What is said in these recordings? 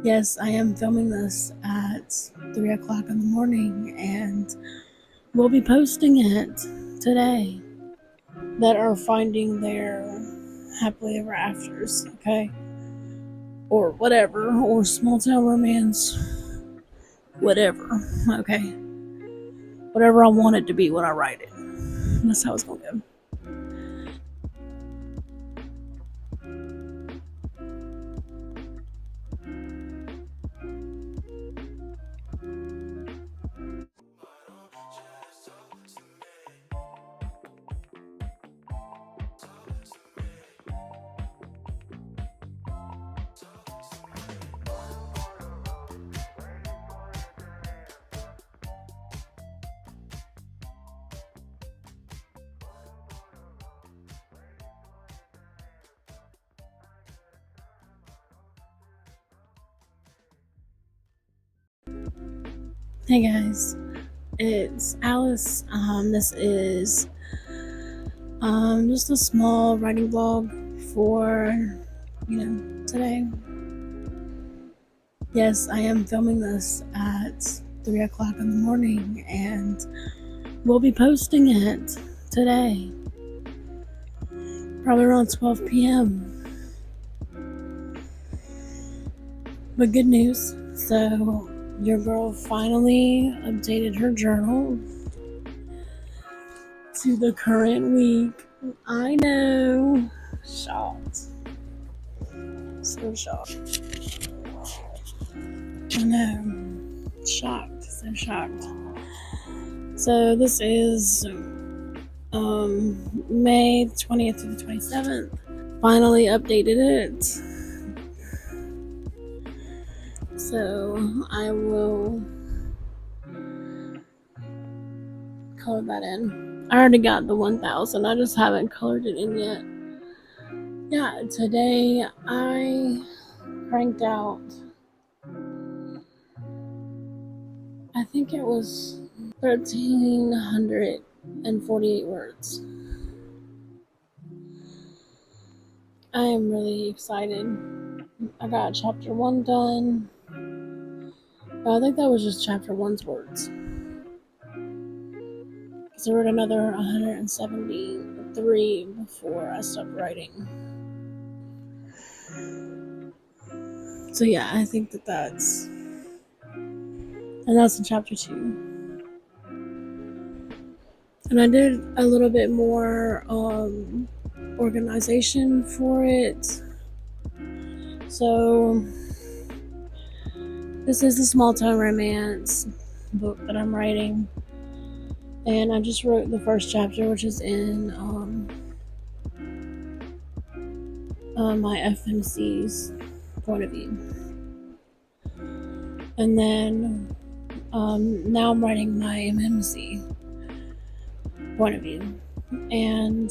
Yes, I am filming this at 3 o'clock in the morning and we'll be posting it today that are finding their happily ever afters, okay? Or whatever, or small town romance, whatever, okay? Whatever I want it to be when I write it. That's how it's gonna go. Hey guys, it's Alice. This is just a small writing vlog for today. Yes, I am filming this at 3 o'clock in the morning and we'll be posting it today, probably around 12 p.m. But good news, so your girl finally updated her journal to the current week. I know, shocked, so shocked. I know, shocked, so shocked. So this is May 20th to the 27th. Finally updated it. So I will color that in. I already got the 1000. I just haven't colored it in yet. Yeah, today I cranked out, I think it was 1,348 words. I am really excited. I got chapter 1 done. I think that was just chapter 1's words. Because I wrote another 173 before I stopped writing. So yeah, I think that's in chapter 2. And I did a little bit more organization for it. So this is a small town romance book that I'm writing, and I just wrote the first chapter, which is in my FMC's point of view, and then now I'm writing my MMC point of view, and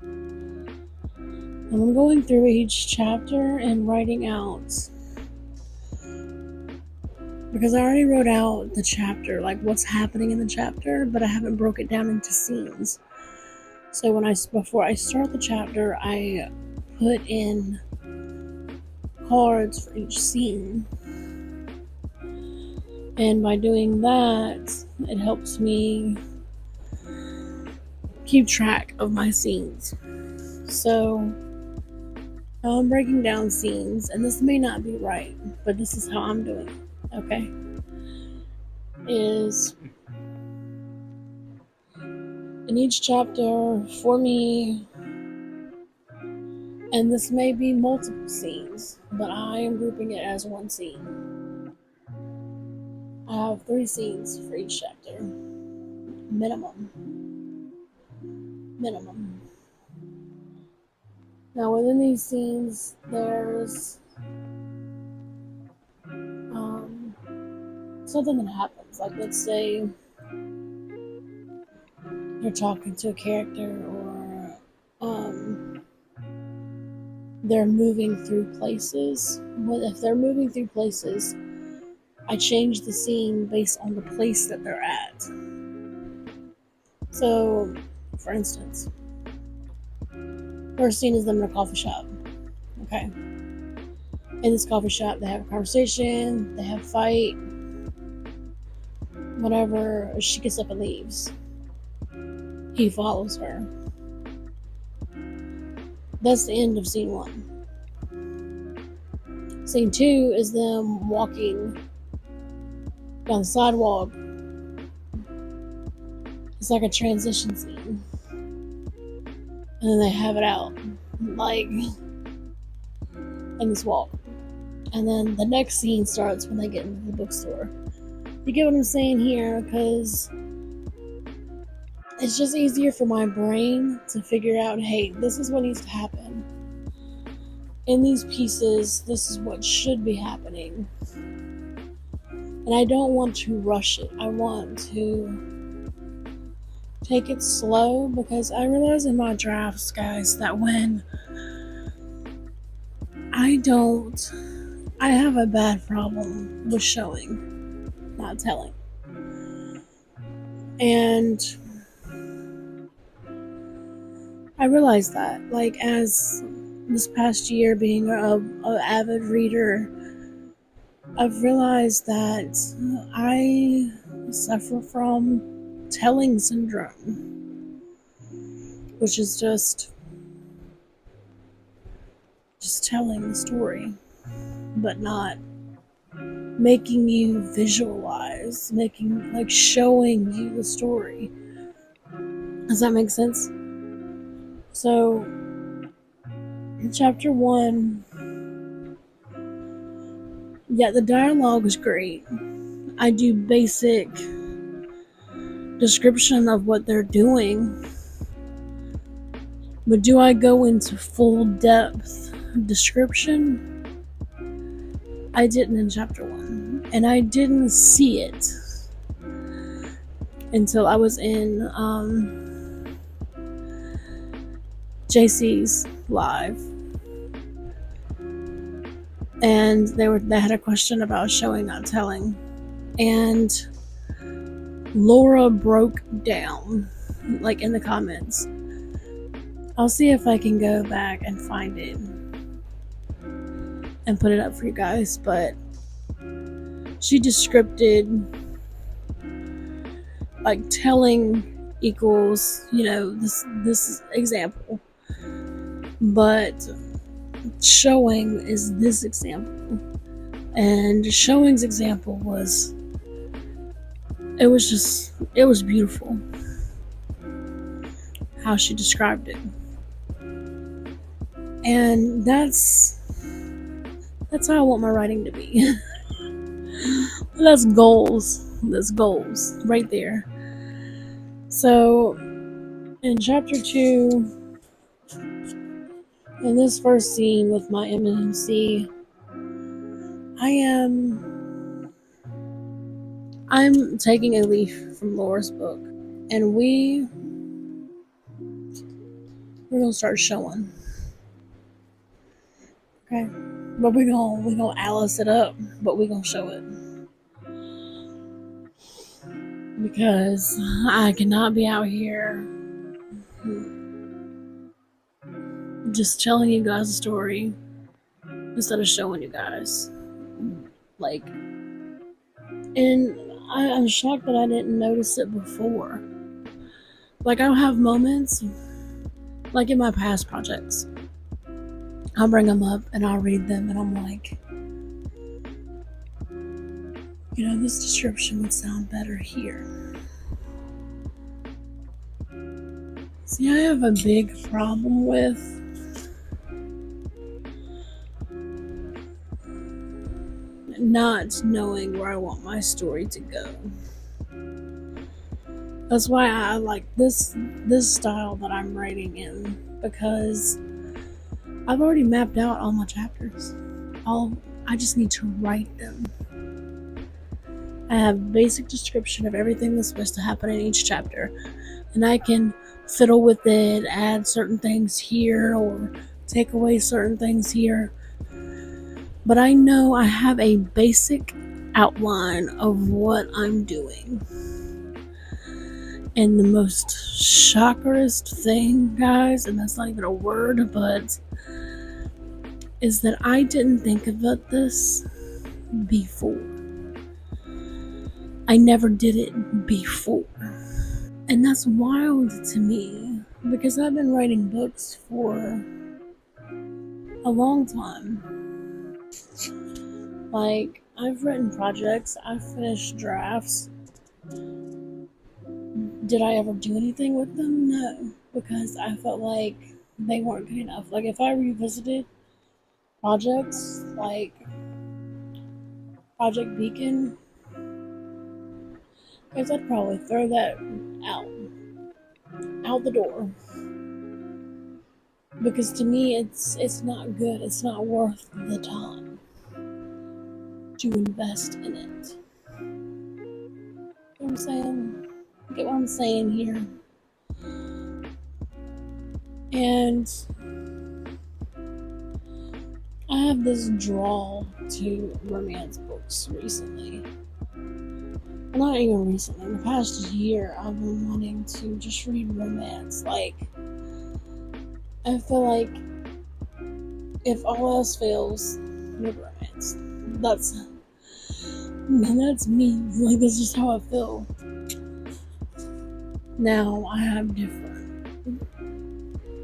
I'm going through each chapter and writing out, because I already wrote out the chapter, like what's happening in the chapter, but I haven't broke it down into scenes. So before I start the chapter, I put in cards for each scene, and by doing that, it helps me keep track of my scenes. So I'm breaking down scenes, and this may not be right, but this is how I'm doing it, okay? Is in each chapter for me, and this may be multiple scenes, but I am grouping it as one scene. I have 3 scenes for each chapter, minimum. Now within these scenes, there's something that happens. Like, let's say you're talking to a character, or they're moving through places. Well, if they're moving through places, I change the scene based on the place that they're at. So, for instance, first scene is them in a coffee shop, okay? in this coffee shop. They have a conversation, they have a fight, whatever. She gets up and leaves. He follows her. That's the end of scene 1. Scene 2 is them walking down the sidewalk. It's like a transition scene. And then they have it out, like, in this walk. And then the next scene starts when they get into the bookstore. You get what I'm saying here? Because it's just easier for my brain to figure out, hey, this is what needs to happen. In these pieces, this is what should be happening. And I don't want to rush it. I want to take it slow, because I realize in my drafts, guys, that when I have a bad problem with showing, not telling. And I realized that, like, as this past year being an avid reader, I've realized that I suffer from telling syndrome, which is just telling the story, but not making you visualize, showing you the story. Does that make sense? So, in chapter 1, yeah, the dialogue is great. I do basic description of what they're doing, but do I go into full depth description? I didn't in chapter 1, and I didn't see it until I was in JC's live, and they had a question about showing, not telling, and Laura broke down, like, in the comments. I'll see if I can go back and find it and put it up for you guys, but she described, like, telling equals, this example, but showing is this example. And showing's example was beautiful how she described it. And that's how I want my writing to be. That's goals right there. So in chapter 2, in this first scene with my MMC, I'm taking a leaf from Laura's book, and we're gonna start showing. Okay, but we're gonna Alice it up, but we're gonna show it, because I cannot be out here just telling you guys a story instead of showing you guys. Like, and I'm shocked that I didn't notice it before. Like, I'll have moments, like in my past projects, I'll bring them up and I'll read them, and I'm like, this description would sound better here. See, I have a big problem with not knowing where I want my story to go. That's why I like this style that I'm writing in, because I've already mapped out all my chapters. I just need to write them. I have basic description of everything that's supposed to happen in each chapter, and I can fiddle with it, add certain things here or take away certain things here. But I know I have a basic outline of what I'm doing. And the most shockerest thing, guys, and that's not even a word, but is that I didn't think about this before. I never did it before. And that's wild to me because I've been writing books for a long time. Like, I've written projects, I've finished drafts. Did I ever do anything with them? No, because I felt like they weren't good enough. Like, if I revisited projects like Project Beacon, because I'd probably throw that out the door. Because to me, it's not good. It's not worth the time to invest in it. You know what I'm saying? You get what I'm saying here? And I have this draw to romance books recently. Well, not even recently. In the past year, I've been wanting to just read romance. Like, I feel like if all else fails, read romance. That's me. Like, that's just how I feel. Now, I have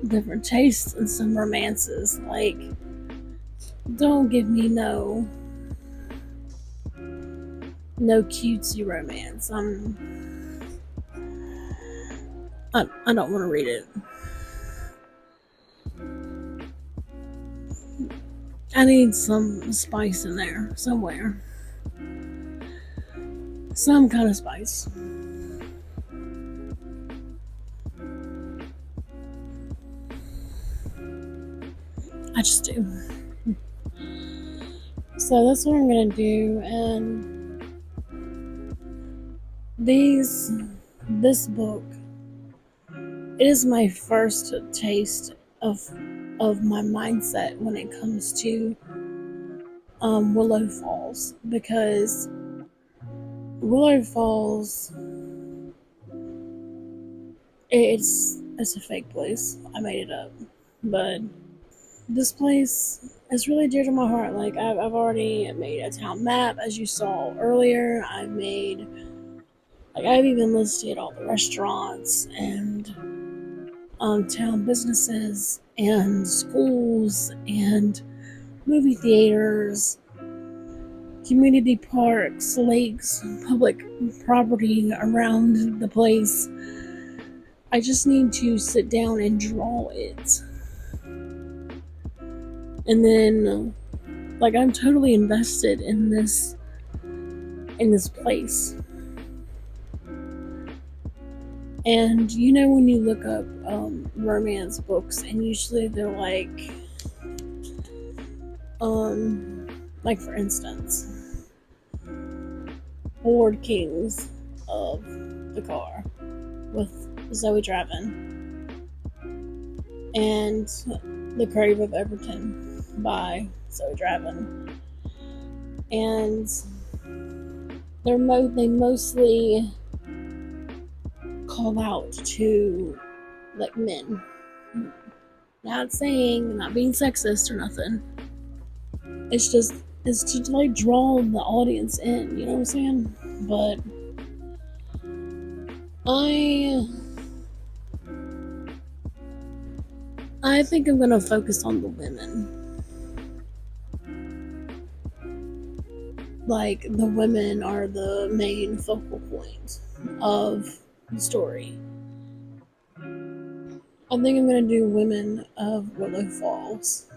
different tastes in some romances. Like, don't give me no cutesy romance. I don't want to read it. I need some spice in there somewhere. Some kind of spice. I just do. So that's what I'm gonna do, and this book, it is my first taste of my mindset when it comes to Willow Falls, because Willow Falls, it's a fake place. I made it up, but this place is really dear to my heart. Like, I've already made a town map, as you saw earlier. I've even listed all the restaurants and town businesses and schools and movie theaters, community parks, lakes, public property around the place. I just need to sit down and draw it. And then, like, I'm totally invested in this place. And you know, when you look up romance books, and usually they're like for instance, Board Kings of the Car with Zoe Draven, and The Crave of Everton by Zoe Draven, and they mostly call out to like men. Not being sexist or nothing. It's to like draw the audience in, you know what I'm saying? But I think I'm gonna focus on the women. Like, the women are the main focal point of the story. I think I'm gonna do Women of Willow Falls.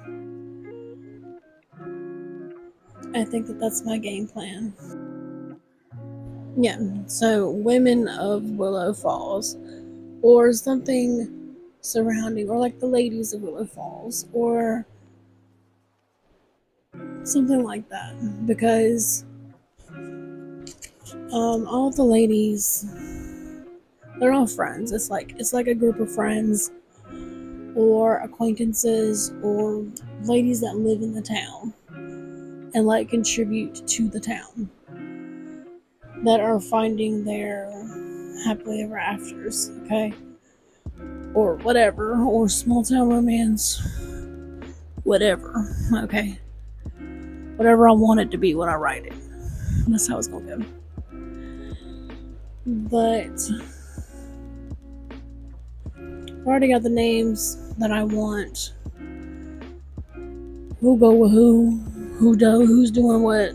I think that's my game plan. Yeah, so Women of Willow Falls, or something surrounding, or like the Ladies of Willow Falls, or something like that, because all the ladies, they're all friends. It's like a group of friends or acquaintances or ladies that live in the town and like contribute to the town, that are finding their happily ever afters, okay? Or whatever, or small town romance, whatever, okay? Whatever I want it to be when I write it. That's how it's gonna go. But I already got the names that I want. Who go with who's doing what.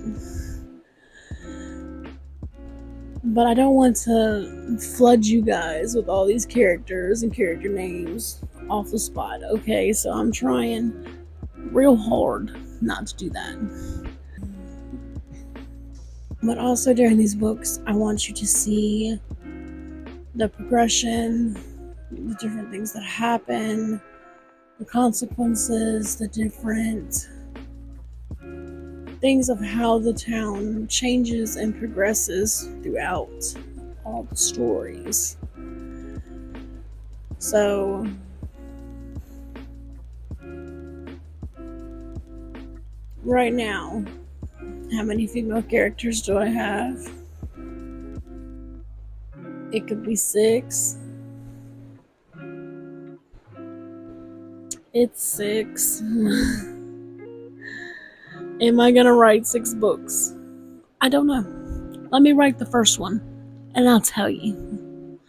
But I don't want to flood you guys with all these characters and character names off the spot, okay? So I'm trying real hard not to do that. But also during these books, I want you to see the progression, the different things that happen, the consequences, the different things of how the town changes and progresses throughout all the stories. So right now, how many female characters do I have? It could be 6. It's 6. Am I gonna write 6 books? I don't know. Let me write the first one, and I'll tell you.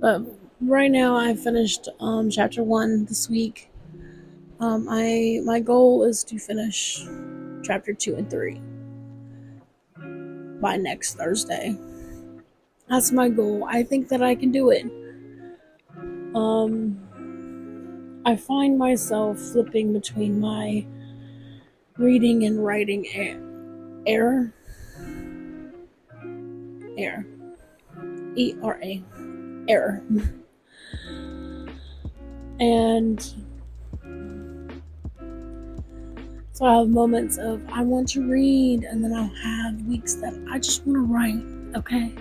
But right now, I finished chapter 1 this week. My goal is to finish chapter 2 and 3 by next Thursday. That's my goal. I think that I can do it. I find myself flipping between my reading and writing error. E-R-A. Error. And so I have moments of I want to read, and then I'll have weeks that I just want to write, okay?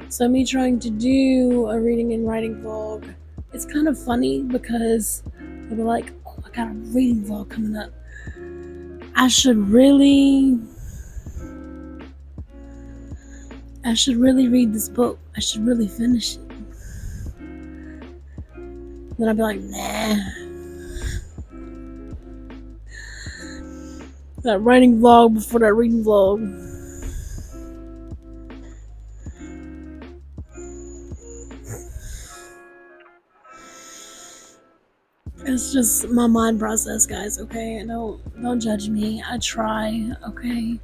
So me trying to do a reading and writing vlog, it's kind of funny because I'll be like, oh, I got a reading vlog coming up. I should really read this book. I should really finish it. Then I'll be like, nah. That writing vlog before that reading vlog. It's just my mind process, guys, okay? Don't judge me. I try, okay?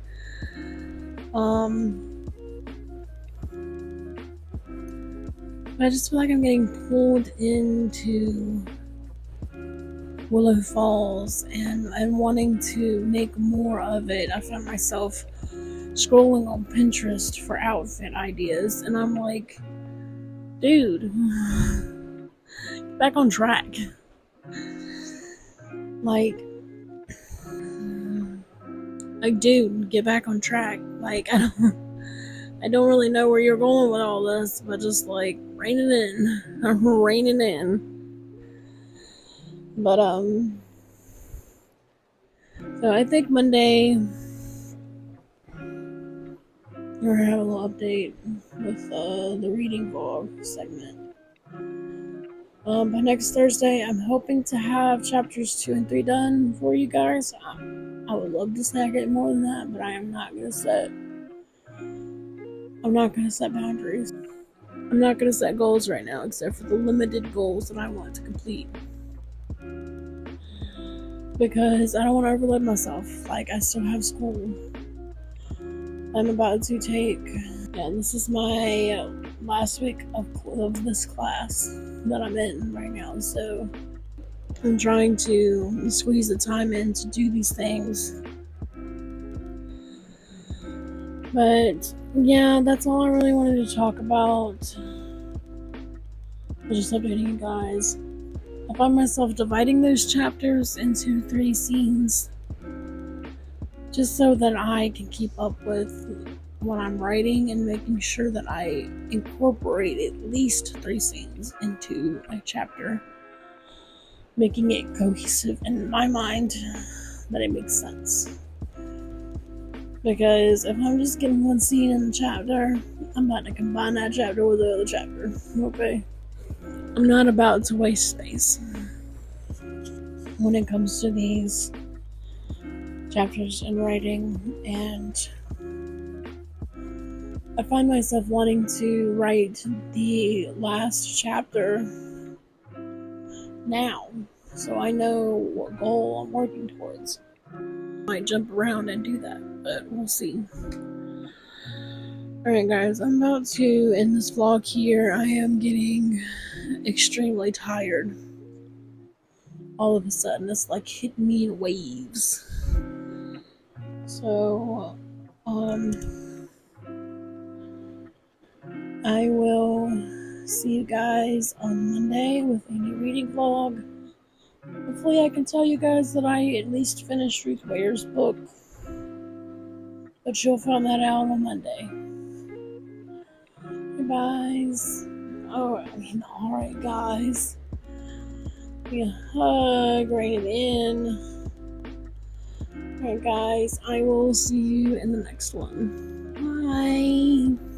But I just feel like I'm getting pulled into Willow Falls and wanting to make more of it. I find myself scrolling on Pinterest for outfit ideas, and I'm like, dude, get back on track. Like, dude, get back on track. Like, I don't really know where you're going with all this, but just like rein it in. Reining in. But so I think Monday we're gonna have a little update with the reading vlog segment. By next Thursday, I'm hoping to have chapters 2 and 3 done for you guys. I would love to snack it more than that, but I'm not gonna set boundaries. I'm not gonna set goals right now, except for the limited goals that I want to complete. Because I don't want to overload myself. Like, I still have school. I'm about to take, and this is my last week of this class that I'm in right now. So I'm trying to squeeze the time in to do these things. But yeah, that's all I really wanted to talk about. I'm just updating you guys. I find myself dividing those chapters into 3 scenes just so that I can keep up with what I'm writing and making sure that I incorporate at least 3 scenes into a chapter, making it cohesive in my mind, that it makes sense. Because if I'm just getting one scene in the chapter, I'm about to combine that chapter with the other chapter, okay? I'm not about to waste space. when it comes to these chapters in writing, and I find myself wanting to write the last chapter now, so I know what goal I'm working towards. I might jump around and do that, but we'll see. Alright guys, I'm about to end this vlog here. I am getting extremely tired. All of a sudden, it's like hit me in waves. So, I will see you guys on Monday with a new reading vlog. Hopefully I can tell you guys that I at least finished Ruth Ware's book. But you'll find that out on Monday. Hey guys. Alright guys. Give me a hug, rein it in. Alright guys, I will see you in the next one. Bye.